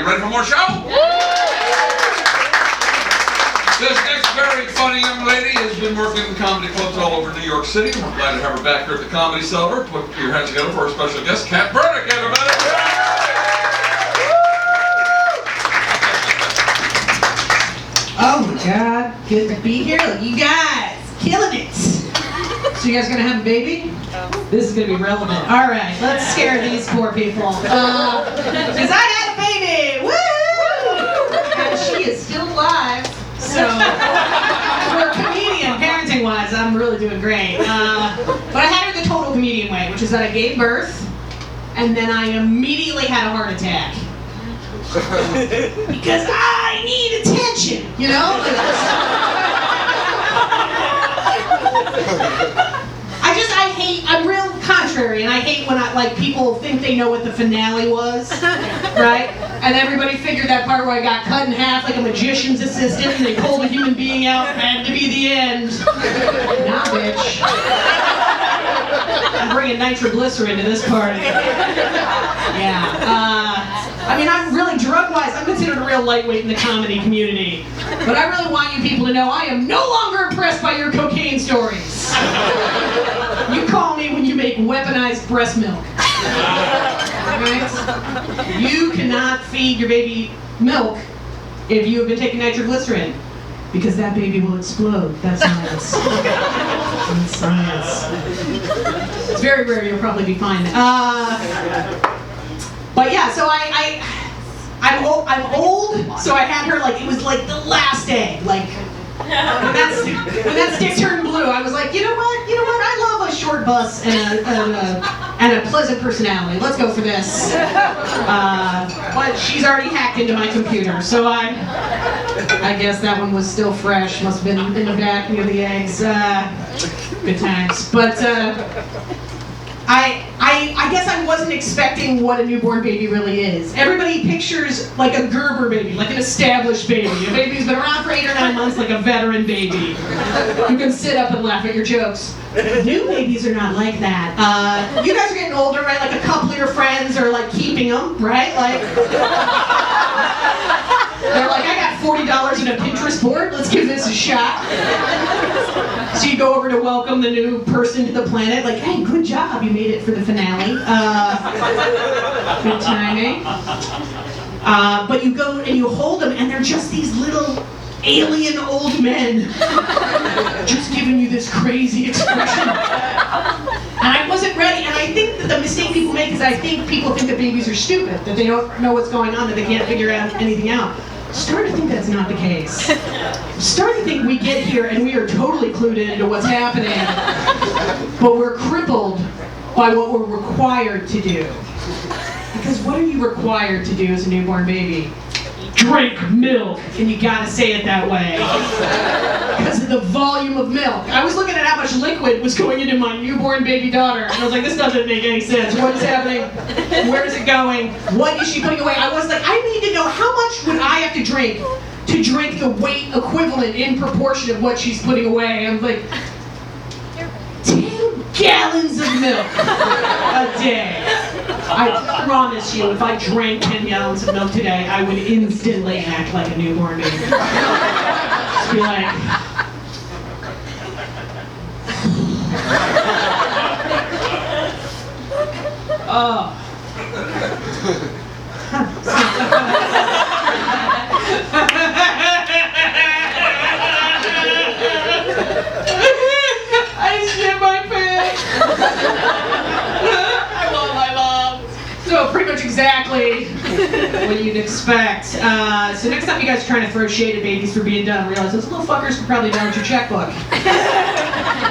You ready for more show? This next very funny young lady has been working in comedy clubs all over New York City. We're glad to have her back here at the Comedy Cellar. Put your hands together for our special guest, Burdick, everybody. Oh my God, good to be here. Look, you guys, killing it. So you guys gonna have a baby? This is gonna be relevant. All right, let's scare these poor people. Because I had a baby, woo! And she is still alive. So for a comedian, parenting-wise, I'm really doing great. But I had her the total comedian way, which is that I gave birth, and then I immediately had a heart attack. Because I need attention, you know? I'm real contrary, and I hate when people think they know what the finale was, right? And everybody figured that part where I got cut in half like a magician's assistant, and they pulled a human being out, had to be the end. Nah, bitch. I'm bringing nitroglycerin to this party. Yeah. I mean, I'm really, drug-wise, I'm considered a real lightweight in the comedy community. But I really want you people to know I am no longer impressed by your cocaine stories. You call me when you make weaponized breast milk. Right? You cannot feed your baby milk if you have been taking nitroglycerin, because that baby will explode. That's science. That's science. It's very rare, you'll probably be fine. But yeah, so I'm old, so I had her it was like the last day, when that stick turned blue, I was like, you know what, I love a short bus and a pleasant personality. Let's go for this. But she's already hacked into my computer, so I guess that one was still fresh. Must have been in the back near the eggs. Good times. But I guess I wasn't expecting what a newborn baby really is. Everybody pictures like a Gerber baby, like an established baby. A baby who's been around for 8 or 9 months, like a veteran baby. You can sit up and laugh at your jokes. New babies are not like that. You guys are getting older, right? Like a couple of your friends are keeping them, right? They're like, I got $40 in a Pinterest board, let's give this a shot. So you go over to welcome the new person to the planet, like, hey, good job, you made it for the finale. Good timing. But you go and you hold them, and they're just these little alien old men just giving you this crazy expression. And I wasn't ready, and I think that the mistake people make is I think people think that babies are stupid, that they don't know what's going on, that they can't figure out anything out. Starting to think that's not the case. Starting to think we get here and we are totally clued into what's happening, but we're crippled by what we're required to do. Because what are you required to do as a newborn baby? Drink milk, and you gotta say it that way. Because of the volume of milk. I was looking at how much liquid was going into my newborn baby daughter, and I was like, this doesn't make any sense. What is happening? Where is it going? What is she putting away? I was like, I need to know how much would I have to drink the weight equivalent in proportion of what she's putting away. I'm like, 10 gallons of milk a day. I promise you, if I drank 10 gallons of milk today, I would instantly act like a newborn baby. Just be like... Oh. I shit my pants. I love my mom. So pretty much exactly what you'd expect. So next time you guys are trying to throw shade at babies for being dumb, realize those little fuckers could probably download your checkbook.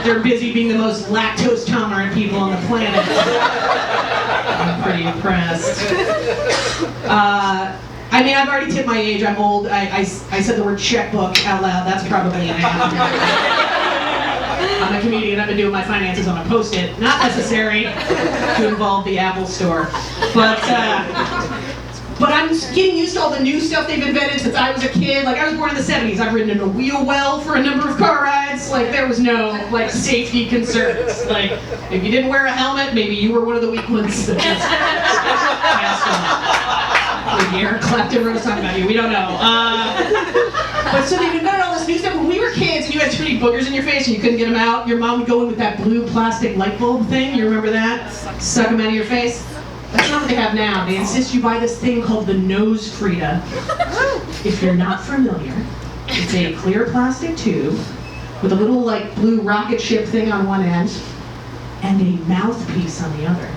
They're busy being the most lactose tolerant people on the planet. I'm pretty impressed. I mean, I've already tipped my age. I'm old. I said the word checkbook out loud. That's probably an am. I'm a comedian. I've been doing my finances on a Post-it. Not necessary to involve the Apple Store. But I'm getting used to all the new stuff they've invented since I was a kid. I was born in the 70s. I've ridden in a wheel well for a number of car rides. There was no, safety concerns. If you didn't wear a helmet, maybe you were one of the weak ones that just passed on. Eric Clapton wrote a song about you. We don't know. But so they've invented all this new stuff. When we were kids and you had too many boogers in your face and you couldn't get them out, your mom would go in with that blue plastic light bulb thing. You remember that? Suck them out of your face. That's not what they have now. They insist you buy this thing called the nose Frida. If you're not familiar, it's a clear plastic tube with a little like blue rocket ship thing on one end and a mouthpiece on the other.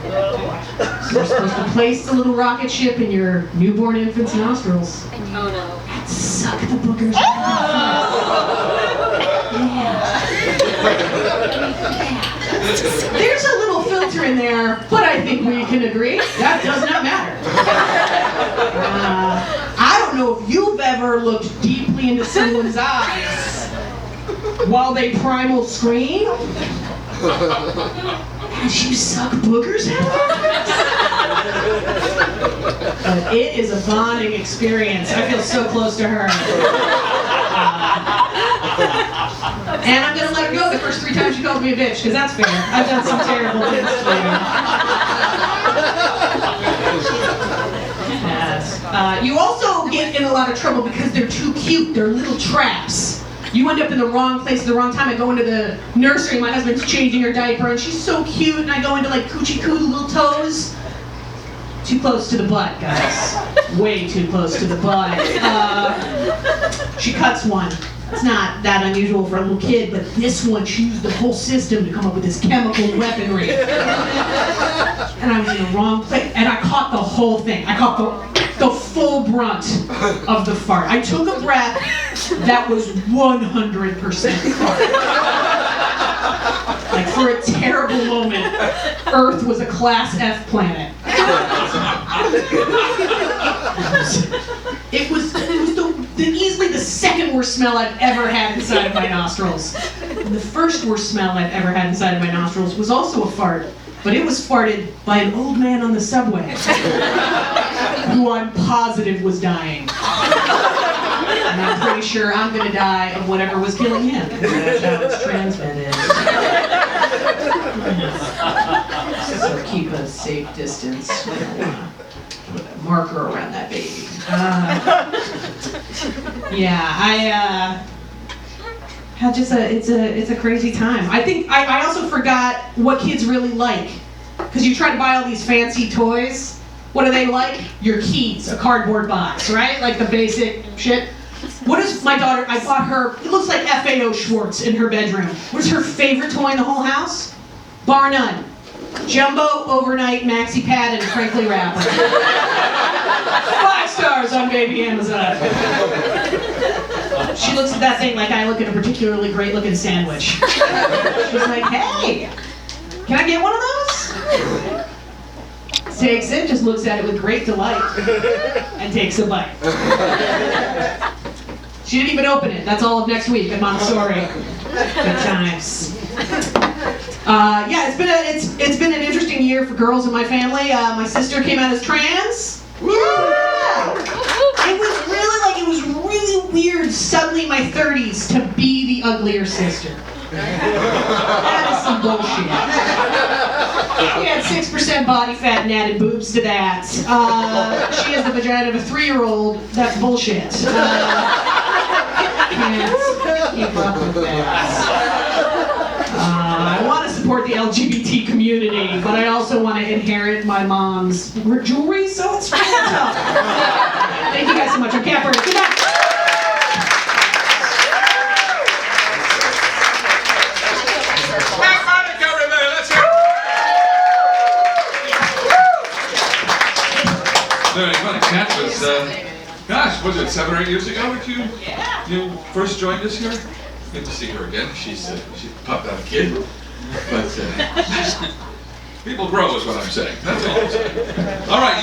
So you're supposed to place the little rocket ship in your newborn infant's nostrils. Oh no. And suck the boogers out. Yeah. There's a little filter in there, but I think we can agree that does not matter. I don't know if you've ever looked deeply into someone's eyes while they primal scream. And you suck boogers out? But it is a bonding experience. I feel so close to her. And I'm gonna let her go the first 3 times she calls me a bitch, because that's fair. I've done some terrible things to you. Yes. You also get in a lot of trouble because they're too cute. They're little traps. You end up in the wrong place at the wrong time. I go into the nursery, my husband's changing her diaper, and she's so cute, and I go into like coochie coo little toes. Too close to the butt, guys. Way too close to the butt. She cuts one. It's not that unusual for a little kid, but this one, she used the whole system to come up with this chemical weaponry. And I was in the wrong place, and I caught the whole thing. I caught the full brunt of the fart. I took a breath that was 100% fart. Like, for a terrible moment, Earth was a Class F planet. It was easily the second worst smell I've ever had inside of my nostrils. And the first worst smell I've ever had inside of my nostrils was also a fart, but it was farted by an old man on the subway, who I'm positive was dying. And I'm pretty sure I'm gonna die of whatever was killing him. That's how it's transmitted. So keep a safe distance. I don't wanna put a marker around that baby. It's a crazy time. I think I also forgot what kids really like, because you try to buy all these fancy toys. What do they like? Your keys, a cardboard box, right? Like the basic shit. What is my daughter? I bought her. It looks like FAO Schwartz in her bedroom. What is her favorite toy in the whole house? Bar none. Jumbo overnight maxi pad and crinkly wrapper. 5 stars on baby Amazon. She looks at that thing like I look at a particularly great looking sandwich. She's like, hey, can I get one of those? Takes it, just looks at it with great delight, and takes a bite. She didn't even open it. That's all of next week at Montessori. Good times. It's been an interesting year for girls in my family. My sister came out as trans. Yeah! It was really weird suddenly in my 30s to be the uglier sister. That is some bullshit. She had 6% body fat and added boobs to that. She has the vagina of a 3-year-old. That's bullshit. Can't keep up with that. I want to support the LGBT community, but I also want to inherit my mom's jewelry, so it's really tough. Thank you guys so much. I'm Kat Burdick. Good night. Kat was, gosh, was it 7 or 8 years ago that you first joined us here? Good to see her again. She popped out a kid, but people grow is what I'm saying. That's all I'm saying. All right.